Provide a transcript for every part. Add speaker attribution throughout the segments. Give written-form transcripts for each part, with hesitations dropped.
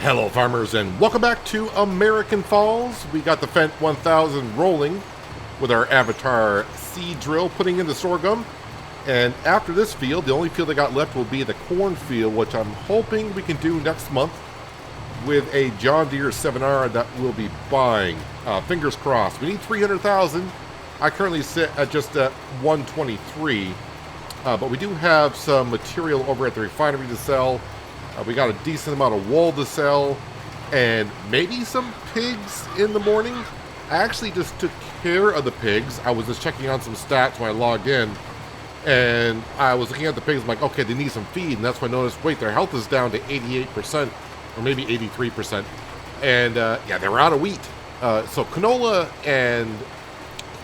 Speaker 1: Hello farmers and welcome back to American Falls. We got the Fendt 1000 rolling with our Avatar seed drill putting in the sorghum. And after this field, the only field I got left will be the cornfield, which I'm hoping we can do next month with a John Deere 7R that we'll be buying. Fingers crossed. We need 300,000. I currently sit at just at 123, but we do have some material over at the refinery to sell. We got a decent amount of wool to sell, and maybe some pigs in the morning. I actually just took care of the pigs. I was just checking on some stats when I logged in, and I was looking at the pigs. I'm like, okay, they need some feed, and that's when I noticed, wait, their health is down to 88%, or maybe 83%. And yeah, they were out of wheat. So canola and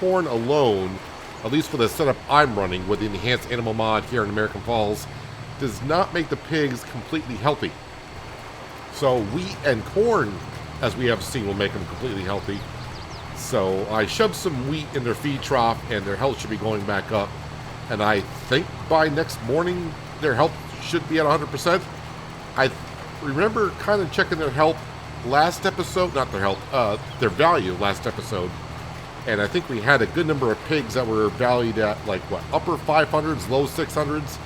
Speaker 1: corn alone, at least for the setup I'm running with the enhanced animal mod here in American Falls, does not make the pigs completely healthy. So wheat and corn, as we have seen, will make them completely healthy. So I shoved some wheat in their feed trough and their health should be going back up. And I think by next morning, their health should be at 100%. I remember kind of checking their health last episode, not their health, their value last episode. And I think we had a good number of pigs that were valued at like, what, upper 500s, low 600s.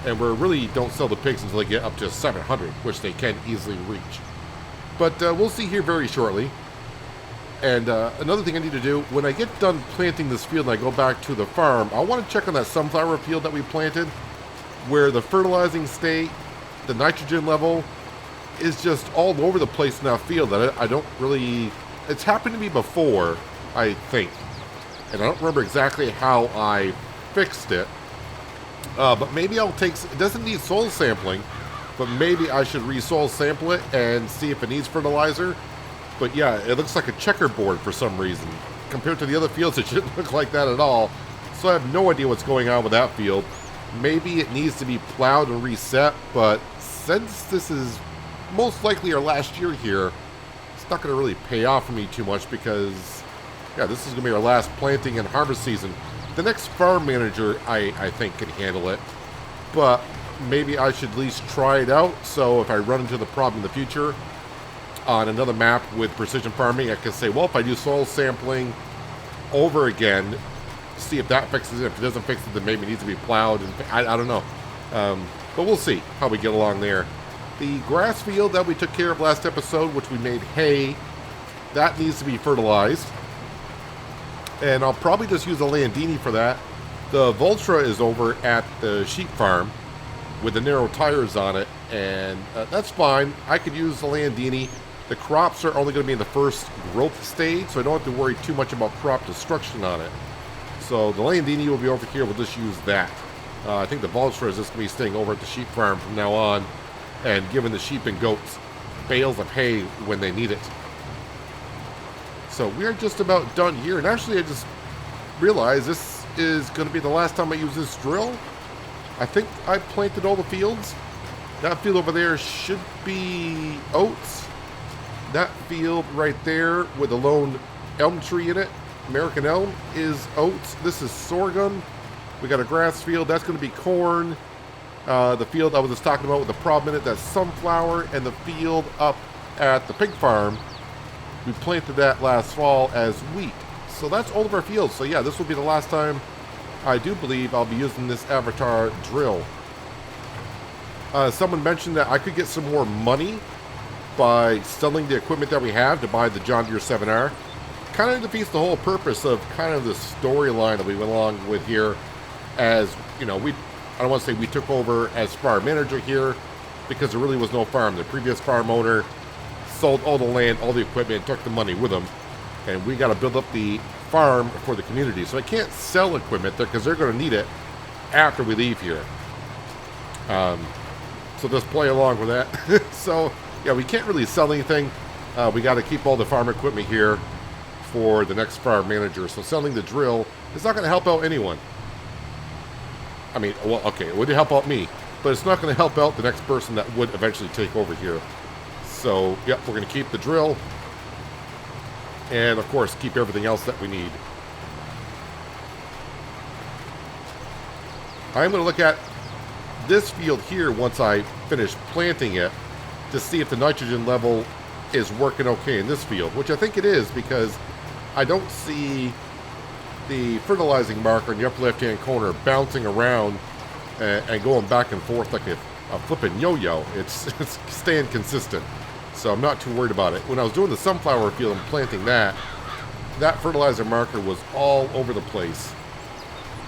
Speaker 1: And we really don't sell the pigs until they get up to 700, which they can easily reach. But we'll see here very shortly. And another thing I need to do, when I get done planting this field and I go back to the farm, I want to check on that sunflower field that we planted, where the fertilizing state, the nitrogen level, is just all over the place in that field. That I don't really... It's happened to me before, I think. And I don't remember exactly how I fixed it. But maybe I'll take... It doesn't need soil sampling, but maybe I should re-soil sample it and see if it needs fertilizer. But yeah, it looks like a checkerboard for some reason. Compared to the other fields, it shouldn't look like that at all. So I have no idea what's going on with that field. Maybe it needs to be plowed and reset, but since this is most likely our last year here, it's not going to really pay off for me too much because, yeah, this is going to be our last planting and harvest season. The next farm manager, I think, can handle it, but maybe I should at least try it out, so if I run into the problem in the future on another map with precision farming, I can say, well, if I do soil sampling over again, see if that fixes it. If it doesn't fix it, then maybe it needs to be plowed, and I don't know. But we'll see how we get along there. The grass field that we took care of last episode, which we made hay, that needs to be fertilized. And I'll probably just use a Landini for that. The Vultra is over at the sheep farm with the narrow tires on it, and that's fine. I could use the Landini. The crops are only going to be in the first growth stage, so I don't have to worry too much about crop destruction on it. So the Landini will be over here. We'll just use that. I think the Vultra is just going to be staying over at the sheep farm from now on and giving the sheep and goats bales of hay when they need it. So we are just about done here, and actually I just realized this is going to be the last time I use this drill. I think I planted all the fields. That field over there should be oats. That field right there with the lone elm tree in it, American elm, is oats. This is sorghum. We got a grass field. That's going to be corn. The field I was just talking about with the problem in it, that's sunflower, and the field up at the pig farm, we planted that last fall as wheat. So that's all of our fields. So yeah, this will be the last time I do believe I'll be using this Avatar drill. Someone mentioned that I could get some more money by selling the equipment that we have to buy the John Deere 7R. Kind of defeats the whole purpose of kind of the storyline that we went along with here. As, you know, I don't want to say we took over as farm manager here, because there really was no farm. The previous farm owner sold all the land, all the equipment, took the money with them, and we got to build up the farm for the community. So I can't sell equipment there because they're going to need it after we leave here. So just play along with that. So yeah, we can't really sell anything. We got to keep all the farm equipment here for the next farm manager. So selling the drill is not going to help out anyone. I mean, well, okay, it would help out me, but it's not going to help out the next person that would eventually take over here. So, yep, we're going to keep the drill. And, of course, keep everything else that we need. I'm going to look at this field here once I finish planting it to see if the nitrogen level is working okay in this field, which I think it is, because I don't see the fertilizing marker in the upper left-hand corner bouncing around and going back and forth like a flipping yo-yo. It's staying consistent, so I'm not too worried about it. When I was doing the sunflower field and planting that fertilizer marker was all over the place.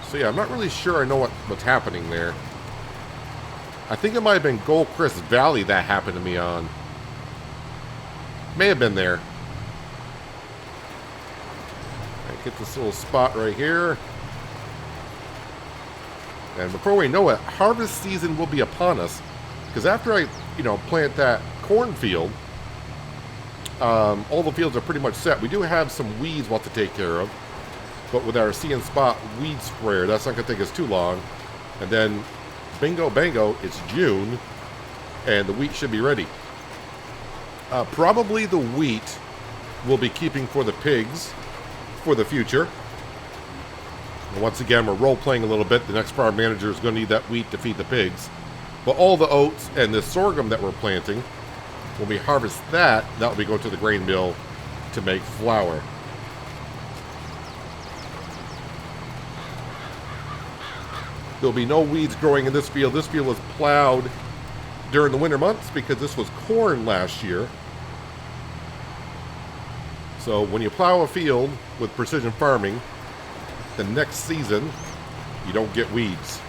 Speaker 1: So yeah, I'm not really sure I know what's happening there. I think it might have been Goldcrest Valley that happened to me on. May have been there. I get this little spot right here. And before we know it, harvest season will be upon us. Because after I, plant that cornfield, all the fields are pretty much set. We do have some weeds we'll have to take care of. But with our See and Spot weed sprayer, that's not going to take us too long. And then, bingo bango, it's June. And the wheat should be ready. Probably the wheat we'll be keeping for the pigs for the future. And once again, we're role-playing a little bit. The next farm manager is going to need that wheat to feed the pigs. But all the oats and the sorghum that we're planting, when we harvest that will be going to the grain mill to make flour. There'll be no weeds growing in this field. This field was plowed during the winter months because this was corn last year. So when you plow a field with precision farming, the next season, you don't get weeds.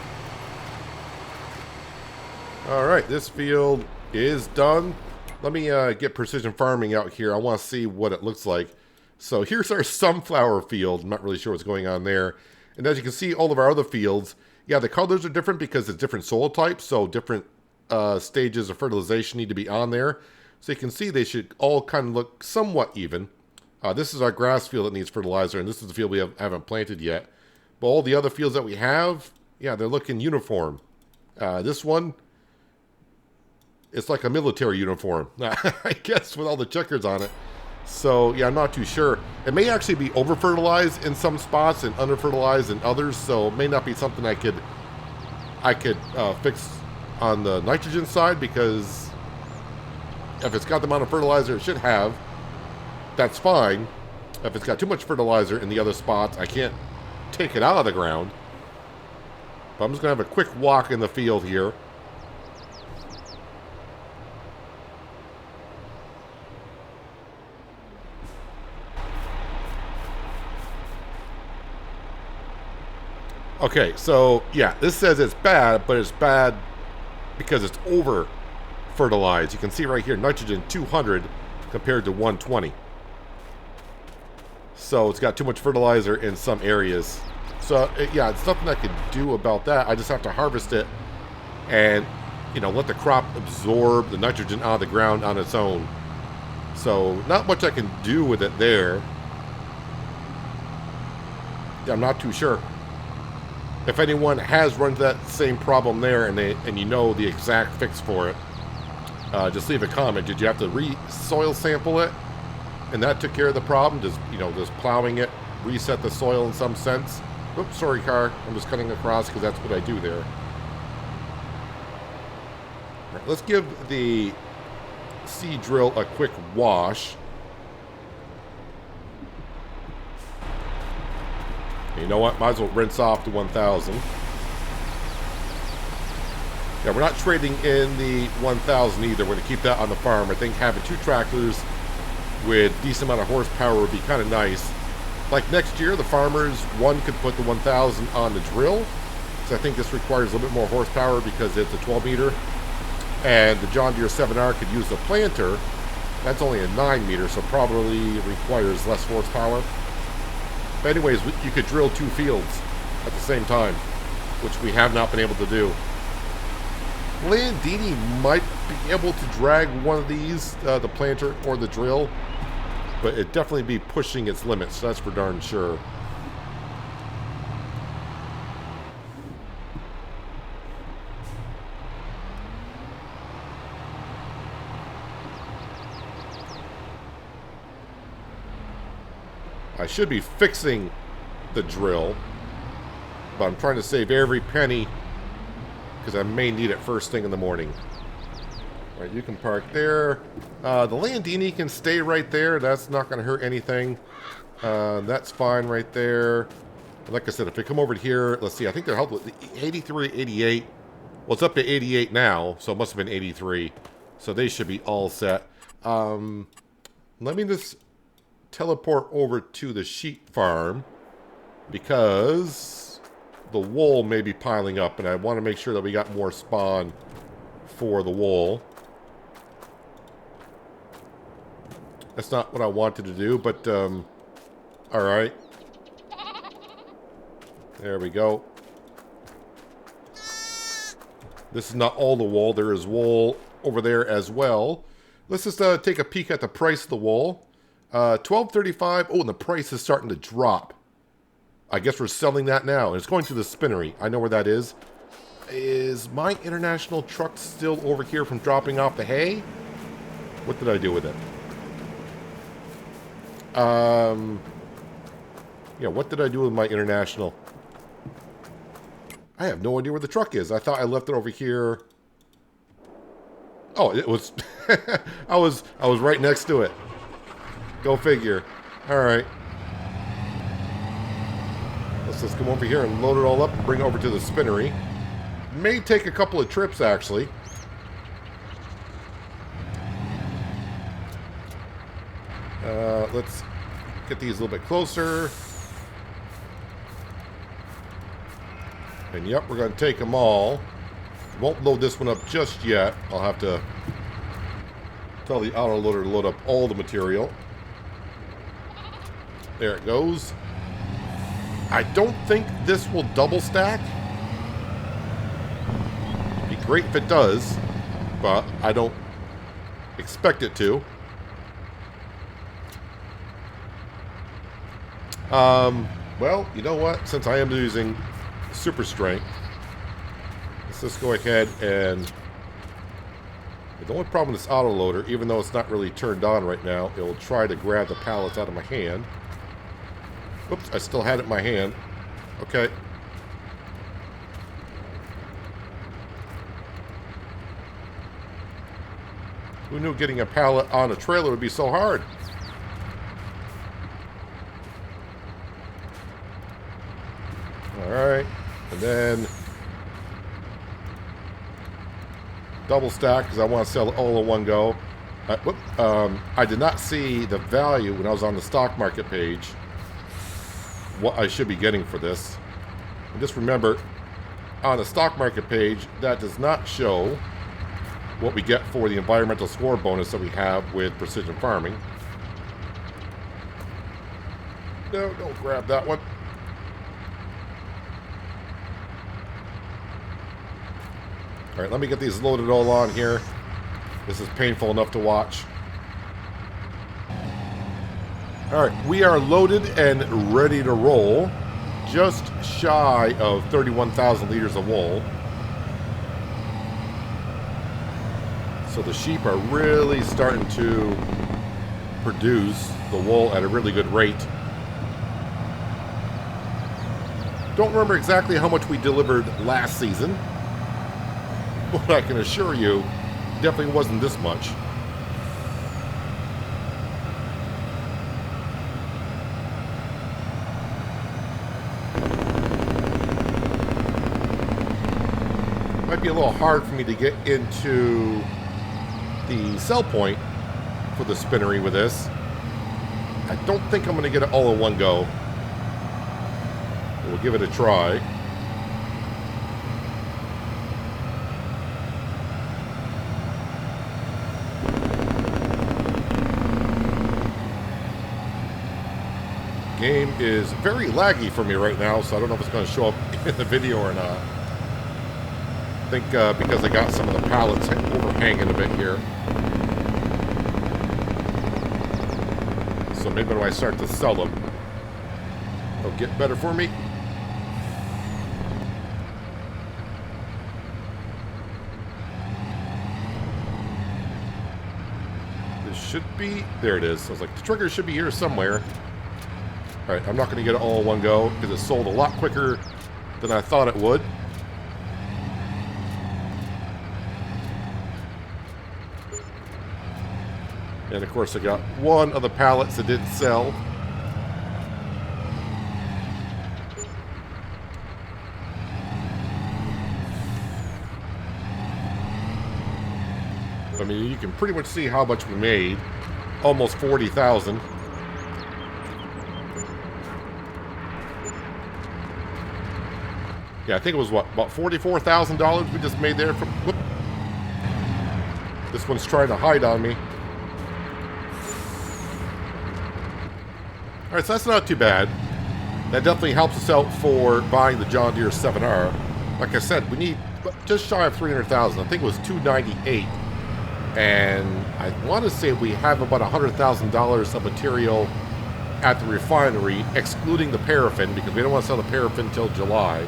Speaker 1: All right, this field is done. Let me get precision farming out here. I want to see what it looks like. So here's our sunflower field. I'm not really sure what's going on there. And as you can see, all of our other fields, yeah, the colors are different because it's different soil types. So different stages of fertilization need to be on there. So you can see they should all kind of look somewhat even. This is our grass field that needs fertilizer, and this is the field we haven't planted yet. But all the other fields that we have, yeah, they're looking uniform. This one, it's like a military uniform, I guess, with all the checkers on it. So, yeah, I'm not too sure. It may actually be over-fertilized in some spots and under-fertilized in others, so it may not be something I could fix on the nitrogen side, because if it's got the amount of fertilizer it should have, that's fine. If it's got too much fertilizer in the other spots, I can't take it out of the ground. But I'm just going to have a quick walk in the field here. Okay, so yeah, this says it's bad, but it's bad because it's over fertilized. You can see right here, nitrogen 200 compared to 120. So it's got too much fertilizer in some areas. So yeah, it's nothing I could do about that. I just have to harvest it and, let the crop absorb the nitrogen out of the ground on its own. So not much I can do with it there. I'm not too sure. If anyone has run into that same problem there and you know the exact fix for it, just leave a comment. Did you have to soil sample it, and that took care of the problem? Does plowing it reset the soil in some sense? Oops, sorry, car. I'm just cutting across because that's what I do there. All right, let's give the seed drill a quick wash. You know what? Might as well rinse off the 1000. Yeah, we're not trading in the 1000 either. We're going to keep that on the farm. I think having two tractors with decent amount of horsepower would be kind of nice. Like next year, the farmers, one could put the 1000 on the drill. So I think this requires a little bit more horsepower because it's a 12 meter. And the John Deere 7R could use the planter. That's only a 9 meter, so probably requires less horsepower. But anyways, you could drill two fields at the same time, which we have not been able to do. Landini might be able to drag one of these, the planter or the drill, but it'd definitely be pushing its limits, that's for darn sure. I should be fixing the drill, but I'm trying to save every penny because I may need it first thing in the morning. All right, you can park there. The Landini can stay right there. That's not going to hurt anything. That's fine right there. Like I said, if they come over here, let's see, I think they're held with 83, 88. Well, it's up to 88 now, so it must have been 83. So they should be all set. Let me just teleport over to the sheep farm because the wool may be piling up, and I want to make sure that we got more spawn for the wool. That's not what I wanted to do, but all right. There we go. This is not all the wool. There is wool over there as well. Let's just take a peek at the price of the wool. $12.35. Oh, and the price is starting to drop. I guess we're selling that now. It's going to the spinnery. I know where that is. Is my international truck still over here from dropping off the hay? What did I do with it? Yeah, what did I do with my international? I have no idea where the truck is. I thought I left it over here. Oh, it was I was right next to it. Go figure. All right. Let's just come over here and load it all up and bring it over to the spinnery. May take a couple of trips, actually. Let's get these a little bit closer. And yep, we're going to take them all. Won't load this one up just yet. I'll have to tell the autoloader to load up all the material. There it goes. I don't think this will double stack. It'd be great if it does, but I don't expect it to. Well, you know what? Since I am using super strength, let's just go ahead and... The only problem with this autoloader, even though it's not really turned on right now, it will try to grab the pallets out of my hand. Oops, I still had it in my hand. Okay. Who knew getting a pallet on a trailer would be so hard? Alright. And then double stack because I want to sell it all in one go. I did not see the value when I was on the stock market page, what I should be getting for this. And just remember, on the stock market page, that does not show what we get for the environmental score bonus that we have with precision farming. No, don't grab that one. All right, let me get these loaded all on here. This is painful enough to watch. All right, we are loaded and ready to roll. Just shy of 31,000 liters of wool. So the sheep are really starting to produce the wool at a really good rate. Don't remember exactly how much we delivered last season, but I can assure you, definitely wasn't this much. Might be a little hard for me to get into the sell point for the spinnery with this. I don't think I'm going to get it all in one go. We'll give it a try. Game is very laggy for me right now, so I don't know if it's going to show up in the video or not. I think because I got some of the pallets overhanging a bit here. So maybe when I start to sell them, it'll get better for me. This should be... There it is. I was like, the trigger should be here somewhere. Alright, I'm not going to get it all in one go because it sold a lot quicker than I thought it would. And of course, I got one of the pallets that didn't sell. I mean, you can pretty much see how much we made. Almost 40,000. Yeah, I think it was, what, about $44,000 we just made there from... Whoop. This one's trying to hide on me. Alright, so that's not too bad. That definitely helps us out for buying the John Deere 7R. Like I said, we need just shy of 300,000. I think it was 298. And I want to say we have about $100,000 of material at the refinery, excluding the paraffin, because we don't want to sell the paraffin until July.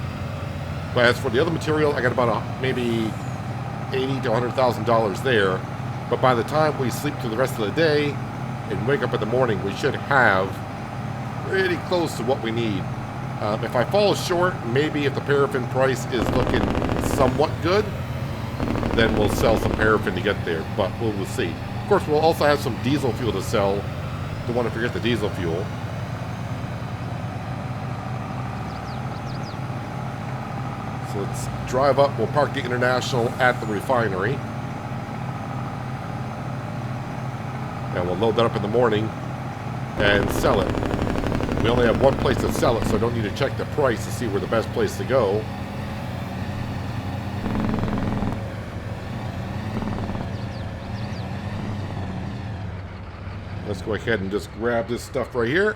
Speaker 1: But as for the other material, I got about maybe $80,000 to $100,000 there. But by the time we sleep through the rest of the day and wake up in the morning, we should have pretty close to what we need. If I fall short, maybe if the paraffin price is looking somewhat good, then we'll sell some paraffin to get there, but we'll see. Of course, we'll also have some diesel fuel to sell. Don't want to forget the diesel fuel. So let's drive up. We'll park the International at the refinery. And we'll load that up in the morning and sell it. We only have one place to sell it, so I don't need to check the price to see where the best place to go. Let's go ahead and just grab this stuff right here.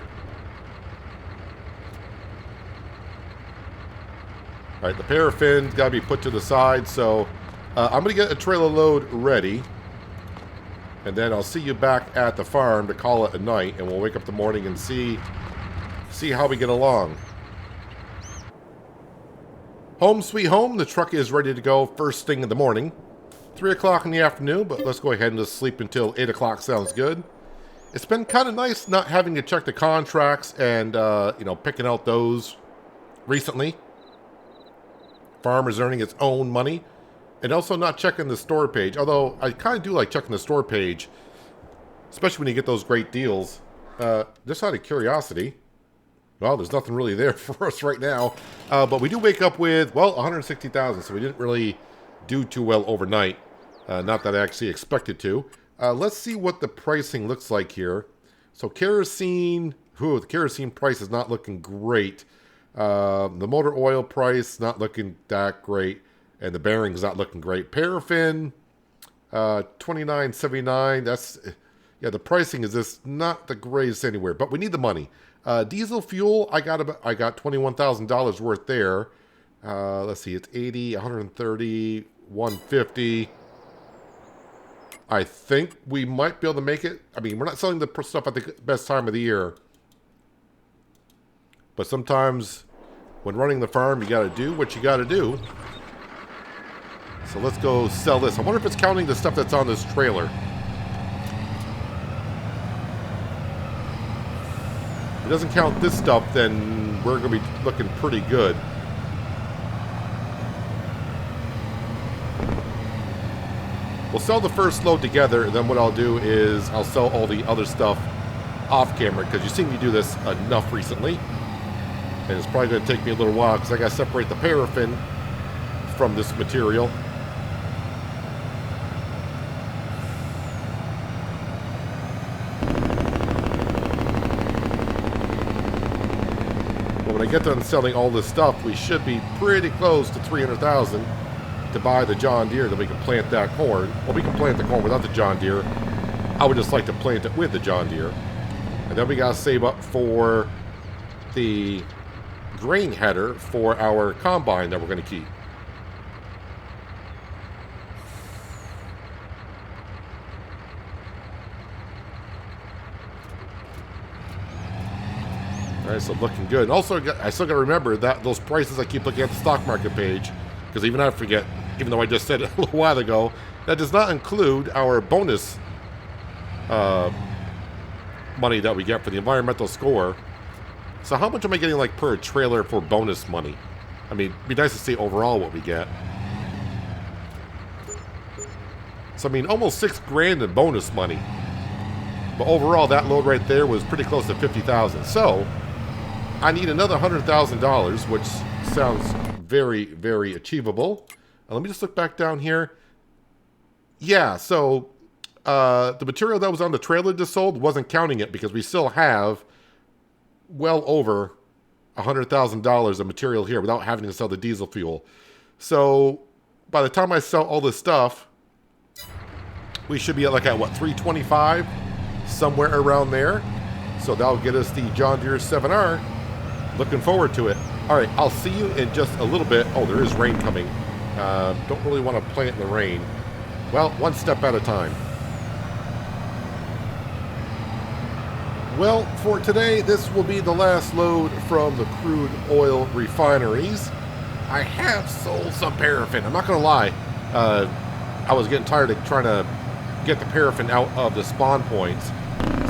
Speaker 1: All right, the paraffin's got to be put to the side, so I'm going to get a trailer load ready. And then I'll see you back at the farm to call it a night, and we'll wake up in the morning and see how we get along. Home sweet home, the truck is ready to go first thing in the morning. 3 o'clock in the afternoon, but let's go ahead and just sleep until 8 o'clock sounds good. It's been kind of nice not having to check the contracts and, picking out those recently. Farmers earning its own money. And also not checking the store page. Although, I kind of do like checking the store page. Especially when you get those great deals. Just out of curiosity. Well, there's nothing really there for us right now. But we do wake up with, well, 160,000. So we didn't really do too well overnight. Not that I actually expected to. Let's see what the pricing looks like here. So kerosene, the kerosene price is not looking great. The motor oil price not looking that great, and the bearings not looking great. Paraffin, $29.79. That's the pricing is just not the greatest anywhere, but we need the money. Diesel fuel, I got $21,000 worth there. Let's see, it's 80, 130, 150. I think we might be able to make it. I mean, we're not selling the stuff at the best time of the year. But sometimes when running the farm, you got to do what you got to do. So let's go sell this. I wonder if it's counting the stuff that's on this trailer. If it doesn't count this stuff, then we're going to be looking pretty good. We'll sell the first load together, and then what I'll do is I'll sell all the other stuff off camera, because you've seen me do this enough recently. And it's probably going to take me a little while, because I got to separate the paraffin from this material. But when I get done selling all this stuff, we should be pretty close to 300,000 to buy the John Deere, that we can plant that corn. Well, we can plant the corn without the John Deere. I would just like to plant it with the John Deere. And then we got to save up for the grain header for our combine that we're going to keep. All right, so looking good. And also, I still got to remember that those prices, I keep looking at the stock market page, because even I forget, even though I just said it a little while ago, that does not include our bonus money that we get for the environmental score. So how much am I getting like per trailer for bonus money? I mean, it'd be nice to see overall what we get. So I mean, almost $6,000 in bonus money. But overall, that load right there was pretty close to 50,000. So I need another $100,000, which sounds very, very achievable. Let me just look back down here. Yeah, so the material that was on the trailer just sold wasn't counting it because we still have well over $100,000 of material here without having to sell the diesel fuel. So by the time I sell all this stuff, we should be at like at what, 325, somewhere around there. So that'll get us the John Deere 7R. Looking forward to it. All right, I'll see you in just a little bit. Oh, there is rain coming. Don't really want to plant in the rain. Well, one step at a time. Well, for today, this will be the last load from the crude oil refineries. I have sold some paraffin. I'm not going to lie. I was getting tired of trying to get the paraffin out of the spawn points.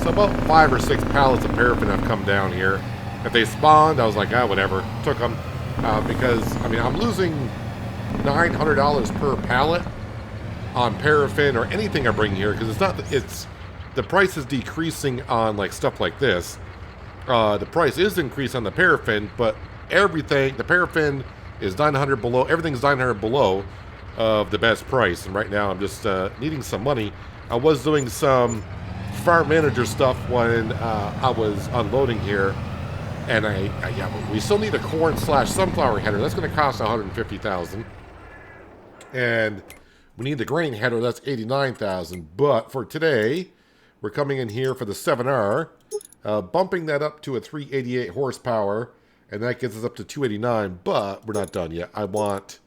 Speaker 1: So about 5 or 6 pallets of paraffin have come down here. If they spawned, I was like, whatever. Took them. Because, I mean, I'm losing $900 per pallet on paraffin or anything I bring here. Because the price is decreasing on like stuff like this. The price is increased on the paraffin, but everything, the paraffin is 900 below. Everything's 900 below of the best price. And right now I'm just needing some money. I was doing some farm manager stuff when I was unloading here. And yeah, we still need a corn/sunflower header. That's going to cost $150,000. And we need the grain header. That's $89,000. But for today, we're coming in here for the 7R, bumping that up to a 388 horsepower, and that gets us up to 289. But we're not done yet. I want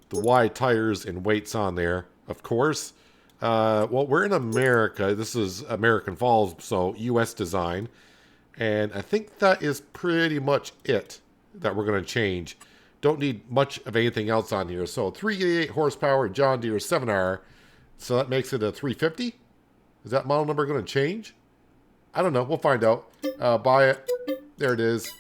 Speaker 1: the wide tires and weights on there, of course. Well, we're in America. This is American Falls, so U.S. design. And I think that is pretty much it that we're going to change. Don't need much of anything else on here. So 388 horsepower John Deere 7R. So that makes it a 350. Is that model number going to change? I don't know. We'll find out. Buy it. There it is.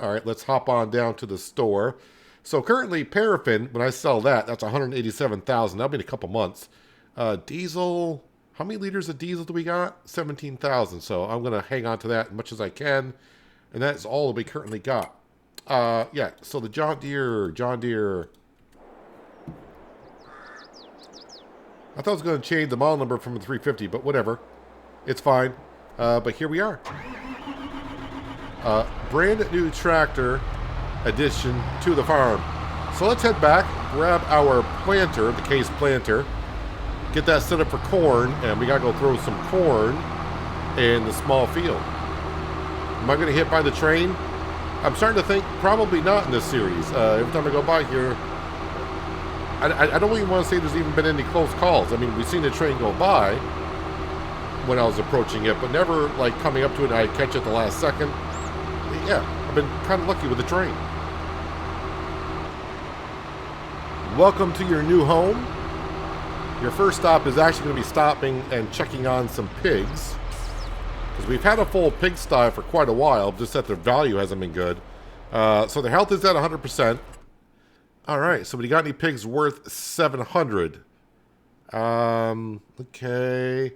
Speaker 1: All right, let's hop on down to the store. So currently paraffin, when I sell that, that's $187,000. That'll be in a couple months. Diesel... How many liters of diesel do we got? 17,000. So I'm going to hang on to that as much as I can. And that's all that we currently got. Yeah, so the John Deere. I thought I was going to change the model number from a 350, but whatever. It's fine. But here we are. Brand new tractor addition to the farm. So let's head back, grab our planter, the case planter. Get that set up for corn, and we gotta go throw some corn in the small field. Am I gonna hit by the train? I'm starting to think probably not in this series. Every time I go by here, I don't even want to say there's even been any close calls. I mean, we've seen the train go by when I was approaching it, but never like coming up to it and I'd catch it the last second. Yeah, I've been kind of lucky with the train. Welcome to your new home. Your first stop is actually going to be stopping and checking on some pigs. Because we've had a full pigsty for quite a while, just that their value hasn't been good. So their health is at 100%. Alright, so we got any pigs worth 700? Okay.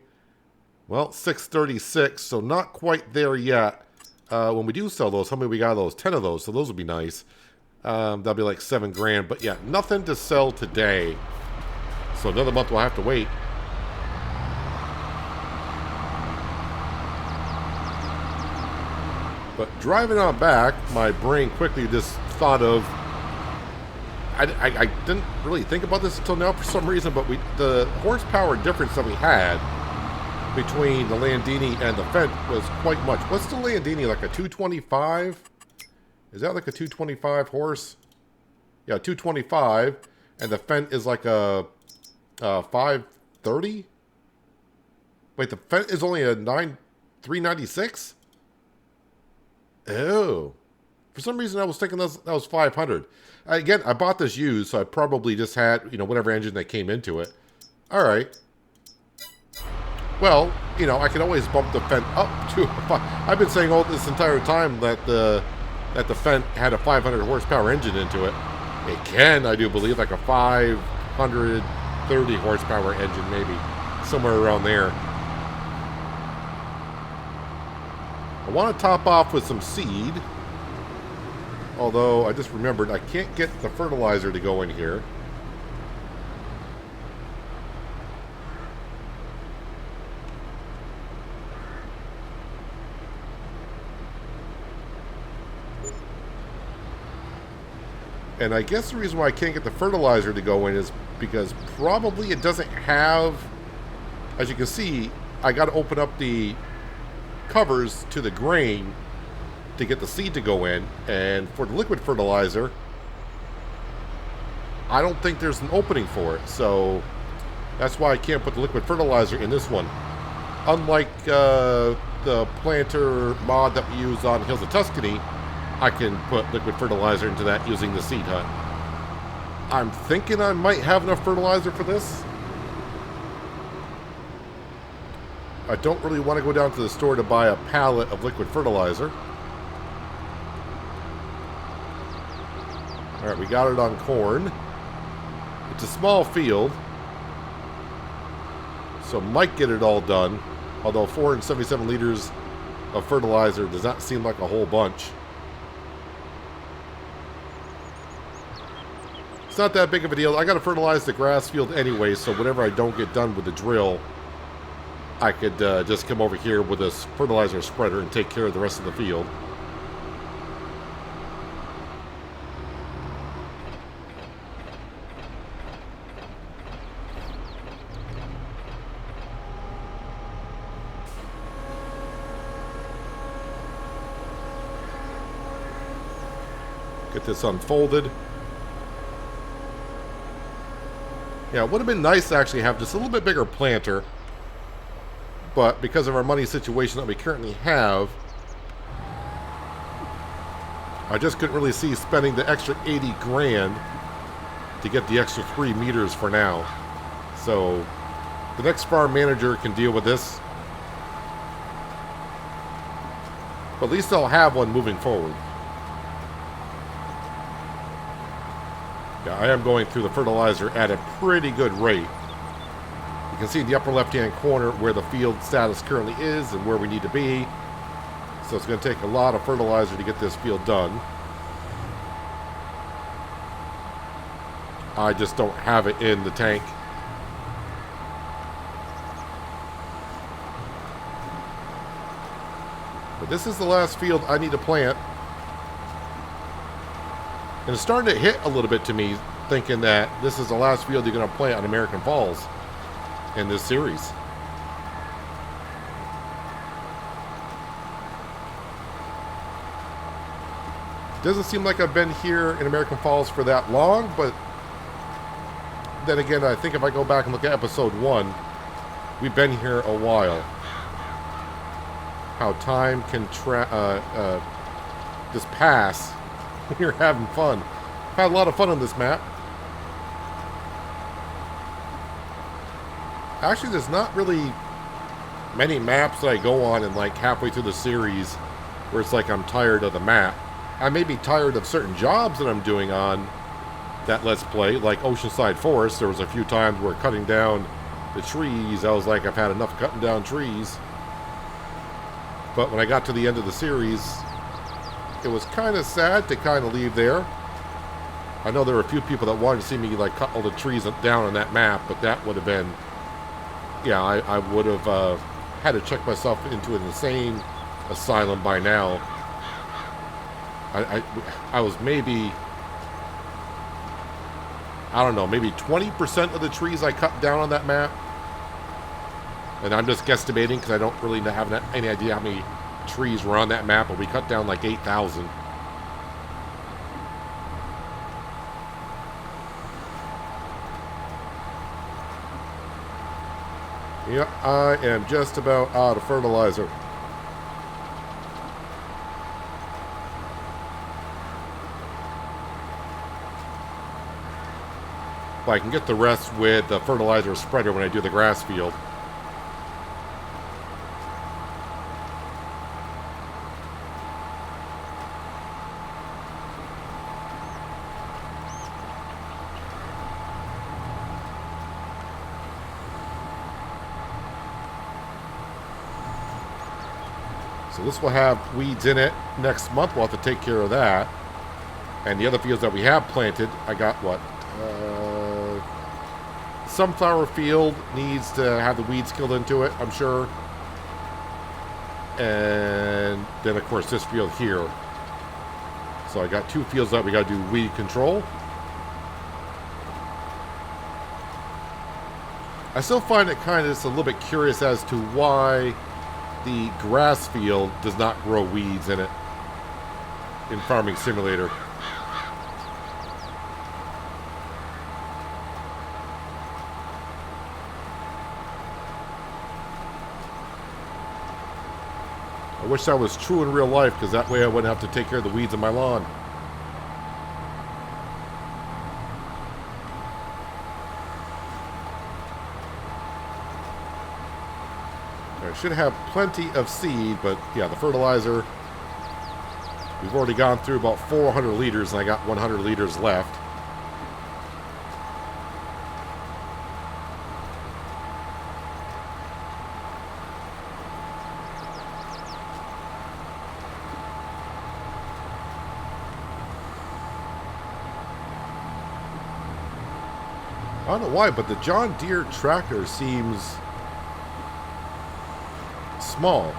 Speaker 1: Well, 636, so not quite there yet. When we do sell those, how many we got of those? 10 of those, so those would be nice. That'll be like $7,000, but yeah, nothing to sell today. So another month we'll have to wait. But driving on back, my brain quickly just thought of... I didn't really think about this until now for some reason, but the horsepower difference that we had between the Landini and the Fendt was quite much. What's the Landini, like a 225? Is that like a 225 horse? Yeah, 225. And the Fendt is like a 530? Wait, the Fendt is only a 396? Oh. For some reason, I was thinking that was 500. Again, I bought this used, so I probably just had, whatever engine that came into it. All right. Well, I can always bump the Fendt up to... I've been saying all this entire time that the Fendt had a 500 horsepower engine into it. It can, I do believe, like a 530 horsepower engine, maybe. Somewhere around there. I want to top off with some seed. Although, I just remembered I can't get the fertilizer to go in here. And I guess the reason why I can't get the fertilizer to go in is because probably it doesn't have... As you can see, I got to open up the covers to the grain to get the seed to go in. And for the liquid fertilizer, I don't think there's an opening for it. So that's why I can't put the liquid fertilizer in this one. Unlike the planter mod that we use on Hills of Tuscany, I can put liquid fertilizer into that using the seed hut. I'm thinking I might have enough fertilizer for this. I don't really want to go down to the store to buy a pallet of liquid fertilizer. Alright, we got it on corn. It's a small field, so might get it all done. Although 477 liters of fertilizer does not seem like a whole bunch. It's not that big of a deal. I got to fertilize the grass field anyway, so whatever I don't get done with the drill, I could just come over here with this fertilizer spreader and take care of the rest of the field. Get this unfolded. Yeah, it would have been nice to actually have just a little bit bigger planter. But because of our money situation that we currently have, I just couldn't really see spending the extra 80 grand to get the extra 3 meters for now. So the next farm manager can deal with this. But at least I'll have one moving forward. Yeah, I am going through the fertilizer at a pretty good rate. You can see in the upper left-hand corner where the field status currently is and where we need to be. So it's going to take a lot of fertilizer to get this field done. I just don't have it in the tank. But this is the last field I need to plant. And it's starting to hit a little bit to me, thinking that this is the last field you're going to plant on American Falls in this series. Doesn't seem like I've been here in American Falls for that long, but then again, I think if I go back and look at episode 1, we've been here a while. How time can just pass when you're having fun. I've had a lot of fun on this map. Actually, there's not really many maps that I go on and like halfway through the series where it's like I'm tired of the map. I may be tired of certain jobs that I'm doing on that Let's Play, like Oceanside Forest. There was a few times where cutting down the trees, I was like, I've had enough cutting down trees. But when I got to the end of the series, it was kind of sad to kind of leave there. I know there were a few people that wanted to see me like cut all the trees down on that map, but that would have been, yeah, I would have had to check myself into an insane asylum by now. I was maybe, I don't know, maybe 20% of the trees I cut down on that map. And I'm just guesstimating because I don't really have any idea how many trees were on that map, but we cut down like 8,000. Yeah, I am just about out of fertilizer. But I can get the rest with the fertilizer spreader when I do the grass field. So this will have weeds in it next month. We'll have to take care of that. And the other fields that we have planted, I got what? Sunflower field needs to have the weeds killed into it, I'm sure. And then, of course, this field here. So I got 2 fields that we got to do weed control. I still find it kind of just a little bit curious as to why the grass field does not grow weeds in it in Farming Simulator. I wish that was true in real life, because that way I wouldn't have to take care of the weeds in my lawn. I should have plenty of seed, but yeah, the fertilizer, we've already gone through about 400 liters, and I got 100 liters left. I don't know why, but the John Deere tractor seems small.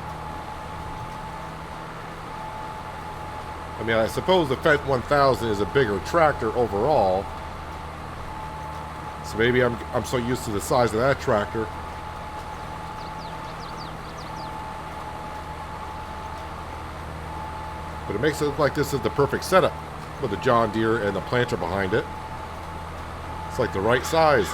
Speaker 1: I mean, I suppose the Fendt 1000 is a bigger tractor overall, so maybe I'm so used to the size of that tractor. But it makes it look like this is the perfect setup with the John Deere and the planter behind it. It's like the right size.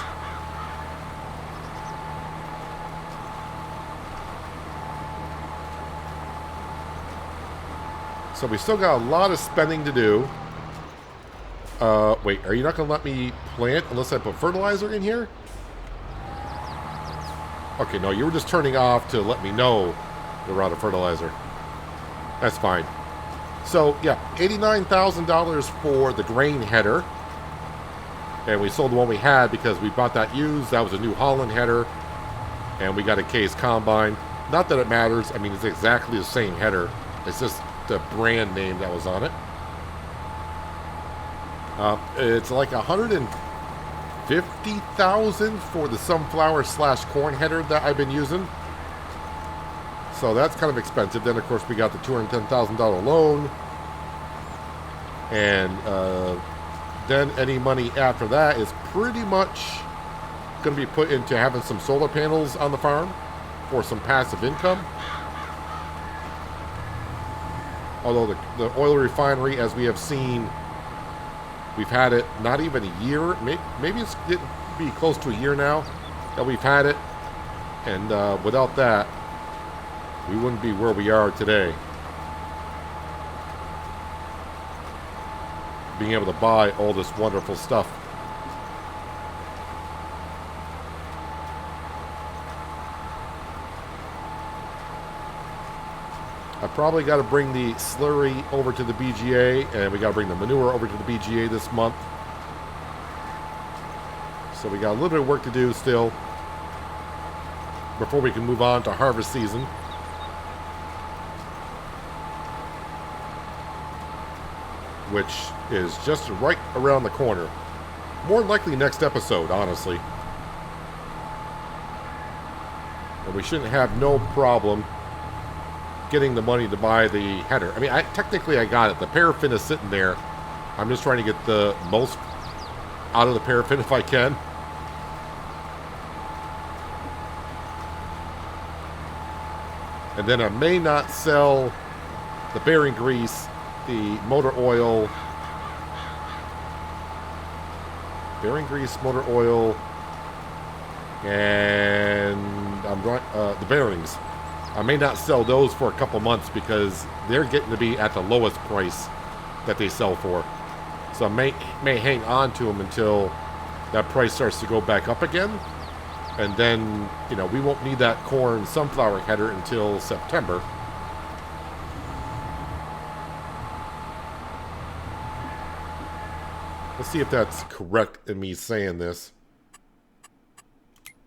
Speaker 1: So we still got a lot of spending to do. Wait, are you not going to let me plant unless I put fertilizer in here? Okay, no, you were just turning off to let me know you're out of fertilizer. That's fine. So, yeah, $89,000 for the grain header. And we sold the one we had because we bought that used. That was a New Holland header. And we got a Case combine. Not that it matters. I mean, it's exactly the same header. It's just the brand name that was on it. It's like $150,000 for the sunflower / corn header that I've been using. So that's kind of expensive. Then, of course, we got the $210,000 loan. And then any money after that is pretty much going to be put into having some solar panels on the farm for some passive income. Although the oil refinery, as we have seen, we've had it not even a year. Maybe it's getting to be close to a year now that we've had it. And without that, we wouldn't be where we are today. Being able to buy all this wonderful stuff. I probably got to bring the slurry over to the BGA, and we got to bring the manure over to the BGA this month. So we got a little bit of work to do still before we can move on to harvest season. Which is just right around the corner. More than likely next episode, honestly. And we shouldn't have no problem getting the money to buy the header. I mean, technically I got it. The paraffin is sitting there. I'm just trying to get the most out of the paraffin if I can. And then I may not sell the bearing grease, the motor oil, bearing grease, motor oil, and the bearings. I may not sell those for a couple months because they're getting to be at the lowest price that they sell for. So I may hang on to them until that price starts to go back up again. And then, you know, we won't need that corn sunflower header until September. Let's see if that's correct in me saying this.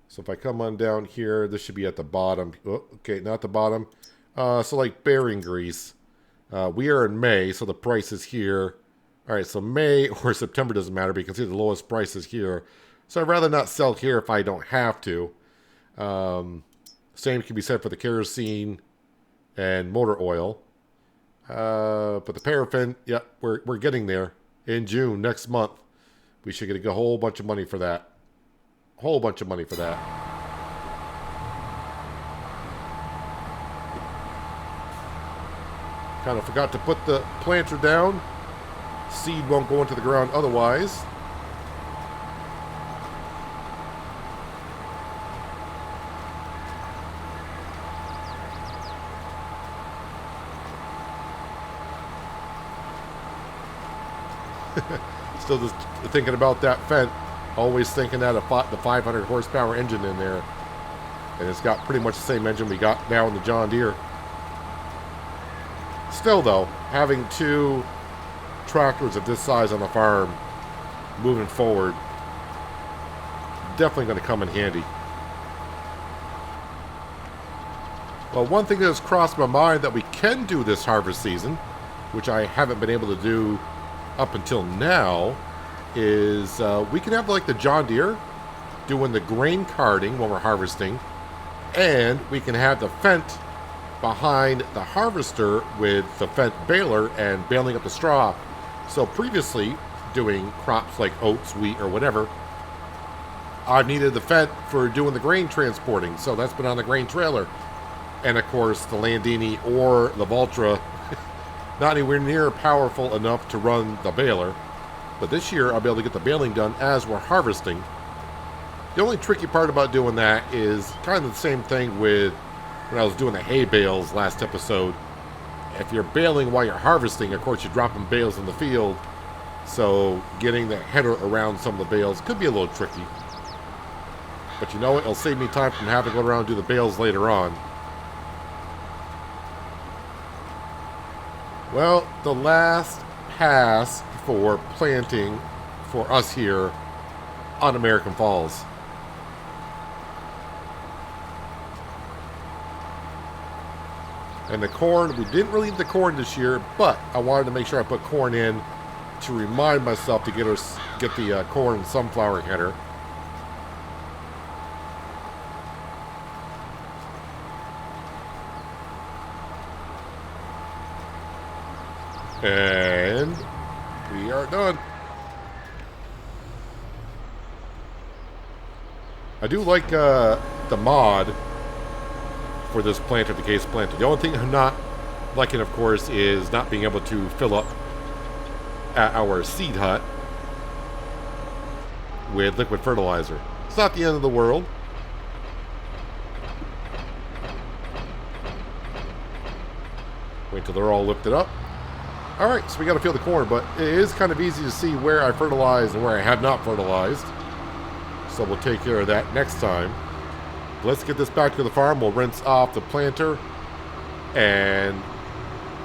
Speaker 1: So if I come on down here, this should be at the bottom. Oh, okay, not the bottom. So like bearing grease. We are in May, so the price is here. All right, so May or September doesn't matter, but you can see the lowest price is here. So I'd rather not sell here if I don't have to. Same can be said for the kerosene and motor oil. But the paraffin, yeah, we're getting there. In June, next month, we should get a whole bunch of money for that. Whole bunch of money for that. Kind of forgot to put the planter down. Seed won't go into the ground otherwise. Still just thinking about that Fendt. Always thinking that the 500 horsepower engine in there. And it's got pretty much the same engine we got now in the John Deere. Still though, having two tractors of this size on the farm moving forward, definitely going to come in handy. Well, one thing that has crossed my mind that we can do this harvest season, which I haven't been able to do up until now, is we can have like the John Deere doing the grain carting when we're harvesting, and we can have the Fendt behind the harvester with the Fendt baler and baling up the straw. So previously, doing crops like oats, wheat, or whatever, I've needed the Fendt for doing the grain transporting, so that's been on the grain trailer. And of course, the Landini or the Valtra, not anywhere near powerful enough to run the baler. But this year, I'll be able to get the baling done as we're harvesting. The only tricky part about doing that is kind of the same thing with when I was doing the hay bales last episode. If you're baling while you're harvesting, of course, you're dropping bales in the field. So getting the header around some of the bales could be a little tricky. But you know what? It'll save me time from having to go around and do the bales later on. Well, the last pass for planting for us here on American Falls. And the corn, we didn't really eat the corn this year, but I wanted to make sure I put corn in to remind myself to get the corn and sunflower header. And we are done. I do like the mod for this planter, the case planter. The only thing I'm not liking, of course, is not being able to fill up at our seed hut with liquid fertilizer. It's not the end of the world. Wait till they're all lifted up. Alright, so we got to fill the corn, but it is kind of easy to see where I fertilized and where I have not fertilized. So we'll take care of that next time. Let's get this back to the farm. We'll rinse off the planter. And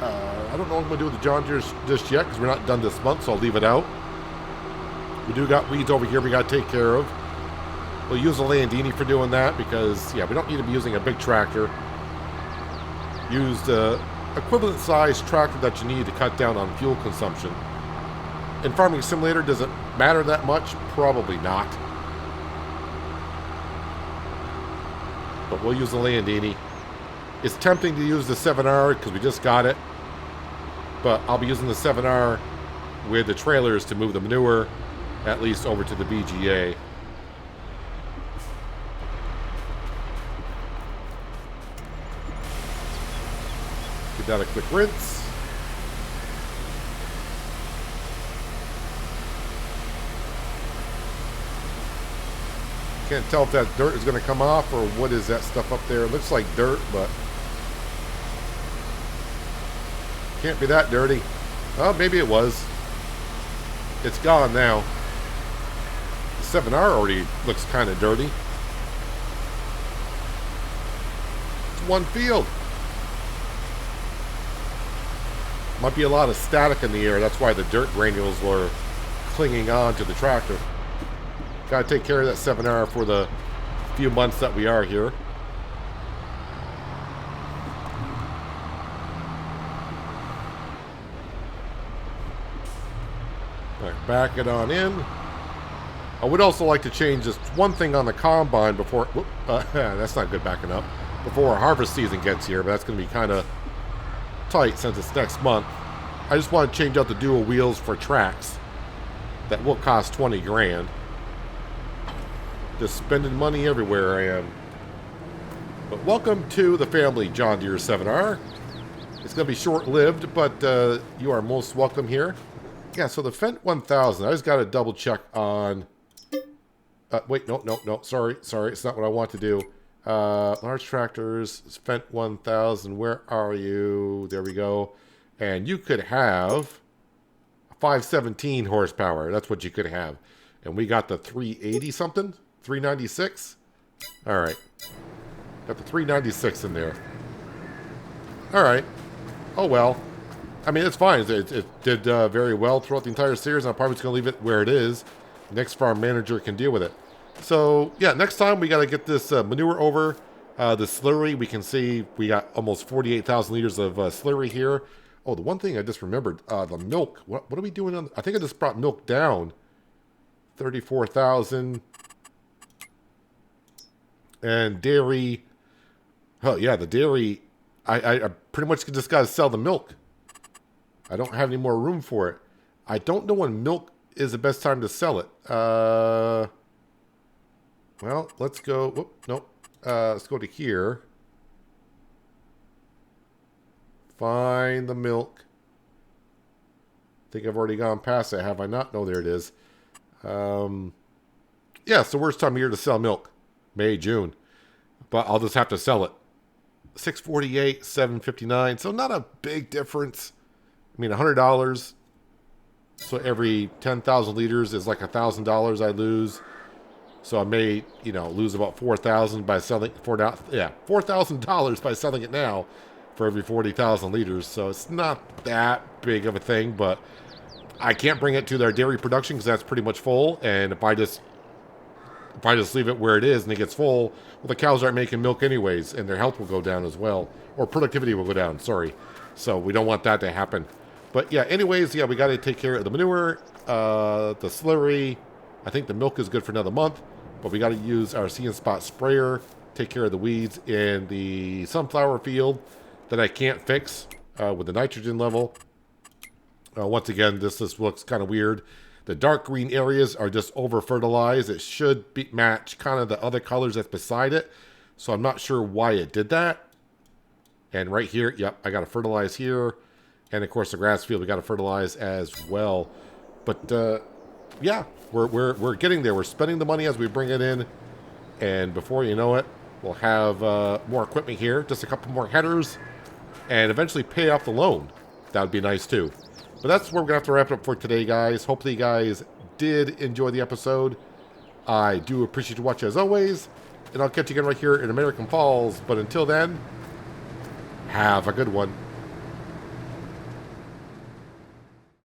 Speaker 1: I don't know what I'm going to do with the John Deere just yet because we're not done this month, so I'll leave it out. We do got weeds over here we got to take care of. We'll use a Landini for doing that because, yeah, we don't need to be using a big tractor. Use the equivalent size tractor that you need to cut down on fuel consumption. In Farming Simulator, does it matter that much? Probably not. But we'll use the Landini. It's tempting to use the 7R because we just got it. But I'll be using the 7R with the trailers to move the manure, at least over to the BGA. Give that a quick rinse. Can't tell if that dirt is going to come off or what is that stuff up there. It looks like dirt, but can't be that dirty. Oh, maybe it was. It's gone now. The 7R already looks kind of dirty. It's one field. Might be a lot of static in the air. That's why the dirt granules were clinging on to the tractor. Got to take care of that 7R for the few months that we are here. Back it on in. I would also like to change just one thing on the combine before... that's not good backing up. Before our harvest season gets here, but that's going to be kind of tight since it's next month. I just want to change out the dual wheels for tracks. That will cost 20 grand. Just spending money everywhere I am. But welcome to the family, John Deere 7R. It's going to be short-lived, but you are most welcome here. Yeah, so the Fendt 1000, I just got to double check on... wait, no, sorry, it's not what I want to do. Large tractors, Fendt 1000, where are you? There we go. And you could have 517 horsepower. That's what you could have. And we got the 380 something? 396? All right. Got the 396 in there. All right. Oh, well. I mean, it's fine. It did very well throughout the entire series. I'm probably just going to leave it where it is. Next farm manager can deal with it. So, yeah, next time we got to get this manure over. The slurry, we can see we got almost 48,000 liters of slurry here. Oh, the one thing I just remembered, the milk. What are we doing on? I think I just brought milk down. 34,000. And dairy. Oh, yeah, the dairy. I pretty much just got to sell the milk. I don't have any more room for it. I don't know when milk is the best time to sell it. Well, let's go. Whoop, nope. Let's go to here. Find the milk. I think I've already gone past it, have I not? No, there it is. Yeah, it's the worst time of year to sell milk. May, June. But I'll just have to sell it. 648, 759. So not a big difference. I mean, $100. So every 10,000 liters is like $1,000 I lose. So I may, lose about $4,000 by selling $4,000 by selling it now for every 40,000 liters. So it's not that big of a thing, but I can't bring it to their dairy production because that's pretty much full. And if I just leave it where it is and it gets full, well, the cows aren't making milk anyways, and their health will go down as well, or productivity will go down. Sorry. So we don't want that to happen. But yeah, anyways, yeah, we got to take care of the manure, the slurry. I think the milk is good for another month, but we got to use our See and Spot sprayer, take care of the weeds in the sunflower field that I can't fix with the nitrogen level. Once again, this looks kind of weird. The dark green areas are just over-fertilized. It should match kind of the other colors that's beside it. So I'm not sure why it did that. And right here, yep, I got to fertilize here. And of course, the grass field, we got to fertilize as well. But yeah, we're getting there. We're spending the money as we bring it in. And before you know it, we'll have more equipment here. Just a couple more headers. And eventually pay off the loan. That would be nice too. But that's where we're going to have to wrap it up for today, guys. Hopefully you guys did enjoy the episode. I do appreciate you watching as always. And I'll catch you again right here in American Falls. But until then, have a good one.